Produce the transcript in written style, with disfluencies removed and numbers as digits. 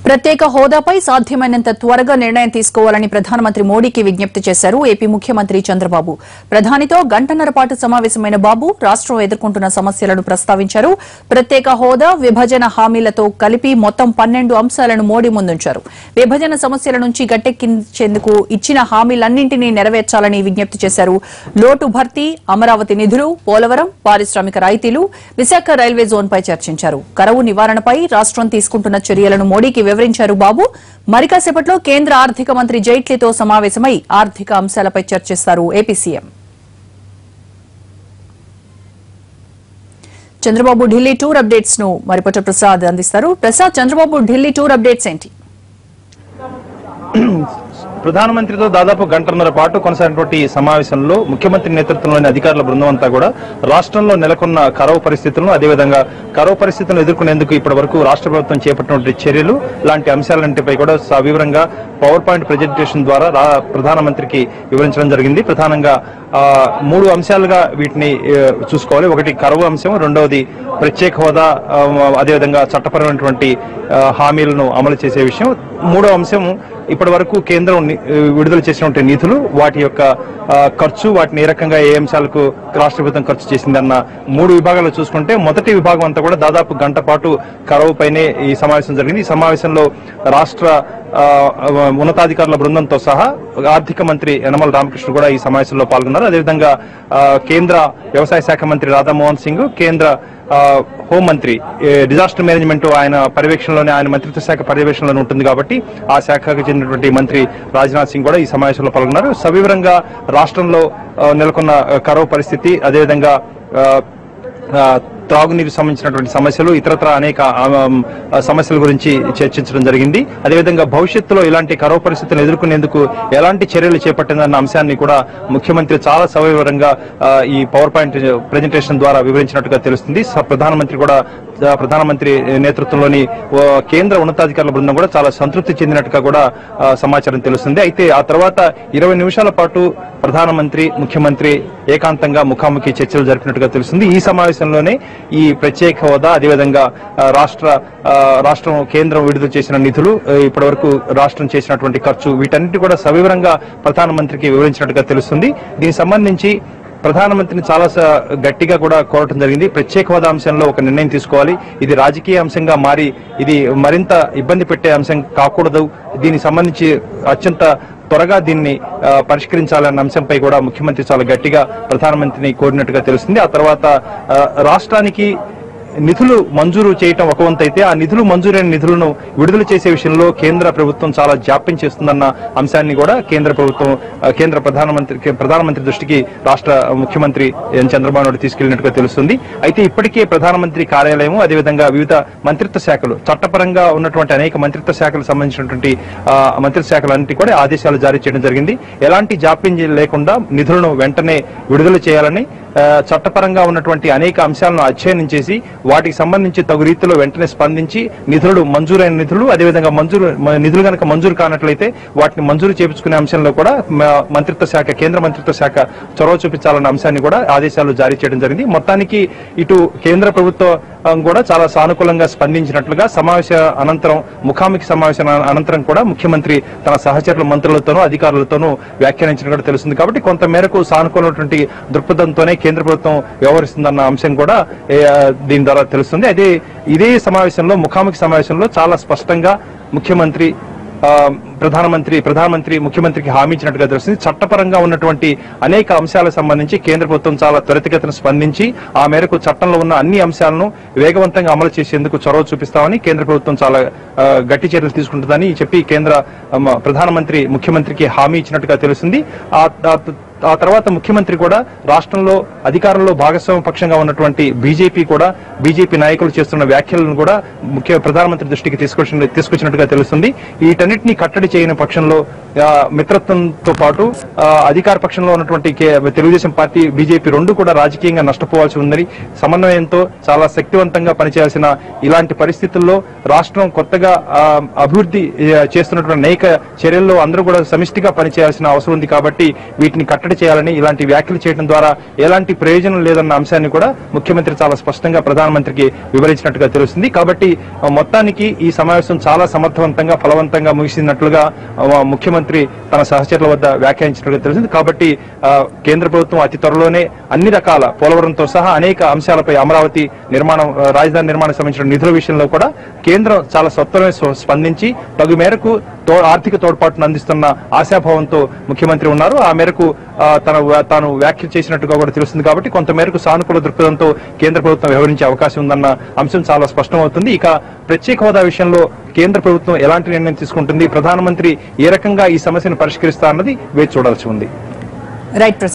ప్రత్యేక హోదాపై సాధ్యమైనంత త్వరగా నిర్ణయం తీసుకోవాలని ప్రధానమంత్రి మోడీకి విజ్ఞప్తి చేశారు ఏపీ ముఖ్యమంత్రి చంద్రబాబు. ప్రధానితో గంటన్నర పాటు సమావేశమైన బాబు రాష్ట్రం ఎదుర్కొంటున్న సమస్యలను ప్రస్తావించారు. ప్రత్యేక హోదా, విభజన హామీలతో కలిపి మొత్తం 12 అంశాలను మోడీ ముందుంచారు. విభజన సమస్యల నుంచి గట్టెక్కించేందుకు ఇచ్చిన హామీలన్నింటినీ నెరవేర్చాలని విజ్ఞప్తి చేశారు. లోటు భర్తీ, అమరావతి నిధులు, పోలవరం, పారిశ్రామిక రాయితీలు, విశాఖ రైల్వే జోన్పై చర్చించారు. కరువు నివారణపై రాష్ట్రం తీసుకుంటున్న చర్యలను మోడీకి వివరించారు బాబు. మరికాసేపట్లో కేంద్ర ఆర్థిక మంత్రి జైట్లీతో సమావేశమై ఆర్థిక అంశాలపై చర్చిస్తారు AP CM. Chandrababu Delhi tour updates ను మరిపట్ల ప్రసాద్ అందిస్తారు. ప్రసాద్, చంద్రబాబు ఢిల్లీ టూర్ అప్డేట్స్ ఏంటి? ప్రధానమంత్రితో దాదాపు గంటన్నర పాటు కొనసాగినటువంటి సమావేశంలో ముఖ్యమంత్రి నేతృత్వంలోని అధికారుల బృందం అంతా కూడా రాష్ట్రంలో నెలకొన్న కరువు పరిస్థితులను, అదేవిధంగా కరువు పరిస్థితులను ఎదుర్కొనేందుకు ఇప్పటి వరకు రాష్ట్ర ప్రభుత్వం చేపట్టినటువంటి చర్యలు లాంటి అంశాలంటిపై కూడా సవివరంగా పవర్ పాయింట్ ప్రెజెంటేషన్ ద్వారా ప్రధానమంత్రికి వివరించడం జరిగింది. ప్రధానంగా 3 అంశాలుగా వీటిని చూసుకోవాలి. ఒకటి కరువు అంశం, రెండవది ప్రత్యేక హోదా, అదేవిధంగా చట్టపరమైనటువంటి హామీలను అమలు చేసే విషయం, మూడో అంశం ఇప్పటి వరకు కేంద్రం విడుదల చేసినటువంటి నిధులు, వాటి యొక్క ఖర్చు, వాటిని ఏ రకంగా ఏ అంశాలకు రాష్ట్ర ప్రభుత్వం ఖర్చు చేసిందన్న 3 విభాగాలు చూసుకుంటే మొదటి విభాగం అంతా కూడా దాదాపు గంట పాటు కరువు పైనే ఈ సమావేశం జరిగింది. ఈ సమావేశంలో రాష్ట్ర ఉన్నతాధికారుల బృందంతో సహా ఆర్థిక మంత్రి యనమల రామకృష్ణ కూడా ఈ సమావేశంలో పాల్గొన్నారు. అదేవిధంగా కేంద్ర వ్యవసాయ శాఖ మంత్రి రాధామోహన్ సింగ్, కేంద్ర హోంమంత్రి డిజాస్టర్ మేనేజ్మెంట్ ఆయన పర్యవేక్షణలోనే, ఆయన మంత్రిత్వ శాఖ పర్యవేక్షణలోనే ఉంటుంది కాబట్టి ఆ శాఖకు చెందినటువంటి మంత్రి రాజ్నాథ్ సింగ్ కూడా ఈ సమావేశంలో పాల్గొన్నారు. సవివరంగా రాష్ట్రంలో నెలకొన్న కరువు పరిస్థితి, అదేవిధంగా త్రాగునీరు సంబంధించినటువంటి సమస్యలు, ఇతరత్ర అనేక సమస్యల గురించి చర్చించడం జరిగింది. అదేవిధంగా భవిష్యత్తులో ఇలాంటి కరువు పరిస్థితులను ఎదుర్కొనేందుకు ఎలాంటి చర్యలు చేపట్టిందన్న అంశాన్ని కూడా ముఖ్యమంత్రి చాలా సవివరంగా ఈ పవర్ పాయింట్ ప్రెజెంటేషన్ ద్వారా వివరించినట్టుగా తెలుస్తుంది. ప్రధానమంత్రి నేతృత్వంలోని కేంద్ర ఉన్నతాధికారుల బృందం కూడా చాలా సంతృప్తి చెందినట్టుగా కూడా సమాచారం తెలుస్తుంది. అయితే ఆ తర్వాత 20 నిమిషాల పాటు ప్రధానమంత్రి, ముఖ్యమంత్రి ఏకాంతంగా ముఖాముఖి చర్చలు జరిపినట్టుగా తెలుస్తుంది. ఈ సమావేశంలోనే ఈ ప్రత్యేక హోదా, అదేవిధంగా రాష్ట్రం కేంద్రం విడుదల చేసిన నిధులు, ఇప్పటి వరకు రాష్ట్రం చేసినటువంటి ఖర్చు, వీటన్నిటి కూడా సవివరంగా ప్రధానమంత్రికి వివరించినట్టుగా తెలుస్తుంది. దీనికి సంబంధించి ప్రధానమంత్రిని చాలా గట్టిగా కూడా కోరటం జరిగింది. ప్రత్యేక హోదా అంశంలో ఒక నిర్ణయం తీసుకోవాలి, ఇది రాజకీయ అంశంగా మారి ఇది మరింత ఇబ్బంది పెట్టే అంశం కాకూడదు, దీనికి సంబంధించి అత్యంత త్వరగా దీన్ని పరిష్కరించాలన్న అంశంపై కూడా ముఖ్యమంత్రి చాలా గట్టిగా ప్రధానమంత్రిని కోరినట్టుగా తెలుస్తుంది. ఆ తర్వాత రాష్ట్రానికి నిధులు మంజూరు చేయటం ఒక వంతు అయితే, ఆ నిధులు మంజూరైన నిధులను విడుదల చేసే విషయంలో కేంద్ర ప్రభుత్వం చాలా జాప్యం చేస్తుందన్న అంశాన్ని కూడా కేంద్ర ప్రధానమంత్రి దృష్టికి రాష్ట్ర ముఖ్యమంత్రి చంద్రబాబు నాయుడు తీసుకెళ్లినట్టుగా తెలుస్తుంది. అయితే ఇప్పటికే ప్రధానమంత్రి కార్యాలయం, అదేవిధంగా వివిధ మంత్రిత్వ శాఖలు, చట్టపరంగా ఉన్నటువంటి అనేక మంత్రిత్వ శాఖలకు సంబంధించినటువంటి మంత్రిత్వ శాఖలన్నింటి కూడా ఆదేశాలు జారీ చేయడం జరిగింది. ఎలాంటి జాప్యం లేకుండా నిధులను వెంటనే విడుదల చేయాలని, చట్టపరంగా ఉన్నటువంటి అనేక అంశాలను అధ్యయనం చేసి వాటికి సంబంధించి తగు రీతిలో వెంటనే స్పందించి మంజూరైన నిధులు, అదేవిధంగా నిధులు కనుక మంజూరు కానట్లయితే వాటిని మంజూరు చేయించుకునే అంశంలో కూడా కేంద్ర మంత్రిత్వ శాఖ చొరవ చూపించాలన్న అంశాన్ని కూడా ఆదేశాలు జారీ చేయడం జరిగింది. మొత్తానికి ఇటు కేంద్ర ప్రభుత్వం కూడా చాలా సానుకూలంగా స్పందించినట్లుగా ముఖాముఖి సమావేశం అనంతరం కూడా ముఖ్యమంత్రి తన సహచరుల మంత్రులతోనూ అధికారులతోనూ వ్యాఖ్యానించినట్టు తెలుస్తుంది. కాబట్టి కొంత మేరకు సానుకూలమైనటువంటి దృక్పథంతోనే కేంద్ర ప్రభుత్వం వ్యవహరిస్తుందన్న అంశం కూడా దీని ద్వారా తెలుస్తుంది. అయితే ఇదే సమావేశంలో, ముఖాముఖి సమావేశంలో చాలా స్పష్టంగా ప్రధానమంత్రి ముఖ్యమంత్రికి హామీ ఇచ్చినట్టుగా తెలుస్తుంది. చట్టపరంగా ఉన్నటువంటి అనేక అంశాలకు సంబంధించి కేంద్ర ప్రభుత్వం చాలా త్వరితగతిన స్పందించి ఆ మేరకు చట్టంలో ఉన్న అన్ని అంశాలను వేగవంతంగా అమలు చేసేందుకు చొరవ చూపిస్తామని, కేంద్ర ప్రభుత్వం చాలా గట్టి చర్యలు తీసుకుంటుందని చెప్పి ప్రధానమంత్రి ముఖ్యమంత్రికి హామీ ఇచ్చినట్టుగా తెలుస్తుంది. ఆ తర్వాత ముఖ్యమంత్రి కూడా రాష్ట్రంలో అధికారంలో భాగస్వామ్య పక్షంగా ఉన్నటువంటి బీజేపీ నాయకులు చేస్తున్న వ్యాఖ్యలను కూడా ప్రధానమంత్రి దృష్టికి తీసుకొచ్చినట్టుగా తెలుస్తుంది. వీటన్నిటిని కట్టడి చేయని పక్షంలో మిత్రత్వంతో పాటు అధికార పక్షంలో ఉన్నటువంటి తెలుగుదేశం పార్టీ, బీజేపీ రెండు కూడా రాజకీయంగా నష్టపోవాల్సి ఉందని, సమన్వయంతో చాలా శక్తివంతంగా పనిచేయాల్సిన ఇలాంటి పరిస్థితుల్లో రాష్ట్రం కొత్తగా అభివృద్ధి చేస్తున్నటువంటి అనేక చర్యల్లో అందరూ కూడా సమిష్టిగా పనిచేయాల్సిన అవసరం ఉంది. కాబట్టి వీటిని కట్టడి కట్టడి చేయాలని ఇలాంటి వ్యాఖ్యలు చేయడం ద్వారా ఎలాంటి ప్రయోజనం లేదన్న అంశాన్ని కూడా ముఖ్యమంత్రి చాలా స్పష్టంగా ప్రధానమంత్రికి వివరించినట్టుగా తెలుస్తుంది. కాబట్టి మొత్తానికి ఈ సమావేశం చాలా సమర్థవంతంగా ఫలవంతంగా ముగిసినట్లుగా ముఖ్యమంత్రి తన సహచరుల వద్ద వ్యాఖ్యానించినట్టుగా తెలిసింది. కాబట్టి కేంద్ర ప్రభుత్వం అతి త్వరలోనే అన్ని రకాల పోలవరంతో సహా అనేక అంశాలపై అమరావతి నిర్మాణం రాజధాని నిర్మాణం సంబంధించిన నిధుల విషయంలో కూడా కేంద్రం చాలా సత్వరమే స్పందించి తగు మేరకు ఆర్థిక తోడ్పాటును అందిస్తున్న ఆశాభావంతో ముఖ్యమంత్రి ఉన్నారు. ఆ మేరకు తాను వ్యాఖ్యలు చేసినట్టుగా కూడా తెలుస్తుంది. కాబట్టి కొంత మేరకు సానుకూల దృక్పథంతో కేంద్ర ప్రభుత్వం వ్యవహరించే అవకాశం ఉందన్న అంశం చాలా స్పష్టమవుతుంది. ఇక ప్రత్యేక హోదా విషయంలో కేంద్ర ప్రభుత్వం ఎలాంటి నిర్ణయం తీసుకుంటుంది, ప్రధానమంత్రి ఏ రకంగా ఈ సమస్యను పరిష్కరిస్తారన్నది వేచి చూడాల్సి ఉంది. రైట్.